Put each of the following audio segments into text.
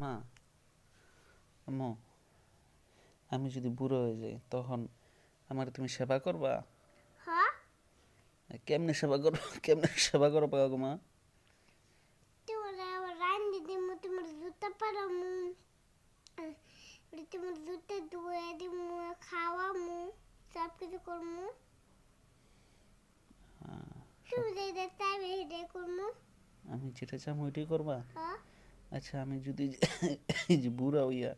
মা, আম্মু, আমি যদি বুড়ো হয়ে যাই তখন আমার তুমি সেবা করবা? হ্যাঁ, কেমনে সেবা করবো? কেমনে সেবা করবো গো মা? তোমার আবার রান্দি দিমু, তোমার জুতা পারামু, তোমার জুতা ধুয়ে দিমু, খাওয়ামু, সব কিছু করমু। তুমি যেটা চাইবে সেটাই করমু। আমি যেটা চাম ওইটাই করবা? হ্যাঁ, আচ্ছা, আমি যদি এই যে বুড়া হইয়া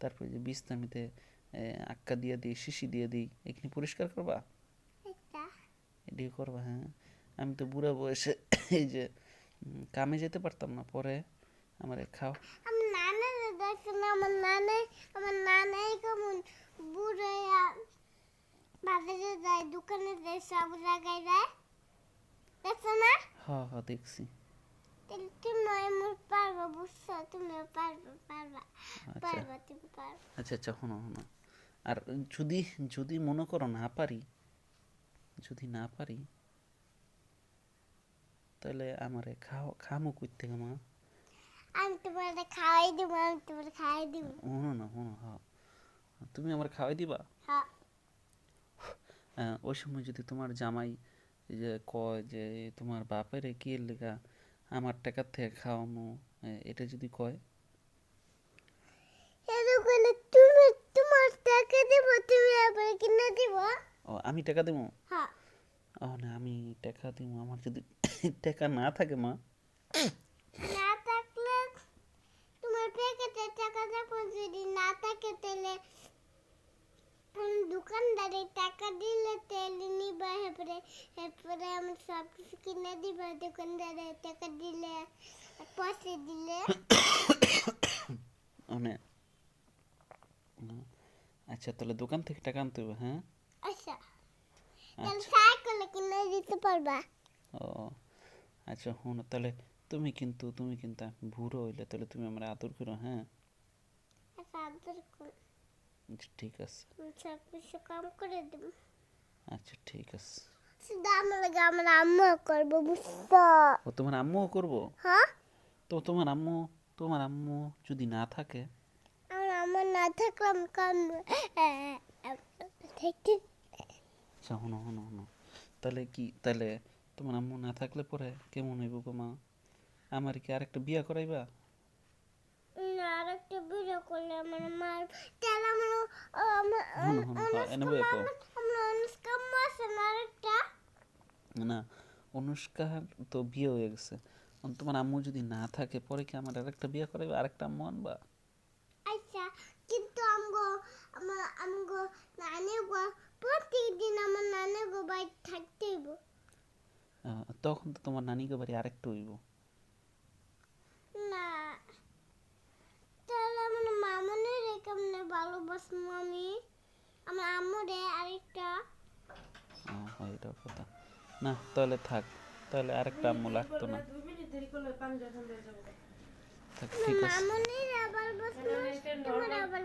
তারপরে যে বিছনামিতে আক্কা দিয়ে দিই, শিশি দিয়ে দিই, এখানে পরিষ্কার করবা? এটা এটাই করবা? হ্যাঁ, আমি তো বুড়া বয়সে এই যে কামে যেতে পারতাম না, পরে আমারে খাও। আমার নানার দেখছো না, আমার নানাই কেমন বুড়ো বাজারে যায়, দোকানে যায়, সব জায়গায় যায়, দেখছো না? হ্যাঁ হ্যাঁ, দেখছি। তাহলে তুমি এমন পারবা, বুঝছো? তুমিও পারবা, পারবা, আচ্ছা পারবা, তুমি পারবা। আচ্ছা আচ্ছা, শোনো শোনো, আর যদি যদি মনে করো না পারি, যদি না পারি তাহলে আমারে খামো কই থেকে মা? আমি তোমার খাওয়াই দিব, আমি তোমার খাওয়াই দিব। শোনো না, শোনো, হ্যাঁ, তুমি আমার খাওয়াই দিবা? হ্যাঁ, ওই সময় যদি তোমার জামাই এই যে কয় যে তোমার বাপের কি এর লেগা আমার টাকার থেকে খাওয়ামো, এটা যদি কয়? এরকম তুমি তোমার টাকা দিব, তুমি আবার কিনে দিব। ও, আমি টাকা দেবো? হ্যাঁ, ও না, আমি টাকা দিব, আমার যদি টাকা না থাকে মা? না থাকলে তোমার প্যাকেটে টাকা দেবো, যদি না থাকে তাহলে দোকানদারে টাকা দিলে তেলে নিবা, এরপরে আমি সব কিছু কিনে দিবা, দোকানদারে টাকা দিলে, পয়সা দিলে। মানে আচ্ছা, তাহলে দোকান থেকে টাকা আনতে হবে? হ্যাঁ, আচ্ছা, তাহলে আচ্ছা। সাইকেল কিনে দিতে পারবা। ও আচ্ছা, শোনো তাহলে, তুমি কিন্তু বুড়ো হইলে তাহলে তুমি আমার আদর করো, হ্যাঁ? আচ্ছা, আদর করো। আচ্ছা, ঠিক আছে। আমি সব কিছু কাম করে দেবো। আচ্ছা, ঠিক আছে। শুধু আমার লাগে আমার আম্মু করবো, বুঝছো? ও, তোমার আম্মুও করবো? হ্যাঁ, তো তোমার আম্মু যদি না থাকে? আমার আম্মু না থাকলে আমি কামড় থেকে। আচ্ছা, শোনো শোনো শোনো, তাহলে তোমার আম্মু না থাকলে পরে কেমন হইব গো মা? আমার কি আরেকটা বিয়া করাইবা? না, আরেকটা ভিডিও করলে আমার মার তাহলে আমার শোনো শোনো, হ্যাঁ, এনে বইয়া কও। অনুষ্কা আম্মু আছে না আরেকটা? না, অনুষ্কার তো বিয়ে হয়ে গেছে। এখন তোমার আম্মু যদি না থাকে পরে কি আমার আরেকটা বিয়ে করাইবা, আরেকটা আম্মু আনবা? আচ্ছা, কিন্তু আমগো নানি গো প্রতিদিন আমার নানি গো বাড়ি থাকতে হইব। তখন তো তোমার নানিকে বাড়ি আরেকটা হইব। না, তাহলে আমার মামুনের কেমনে ভালোবাসবো আমি, আমার আম্মুরে আরেকটা। হয়, এটাও কথা। না, তাহলে থাক, তাহলে আরেকটা আম্মু লাগতো না। থাক, আমার ঠিক আছে। মামুনের আবার বসবো, তোমার আবার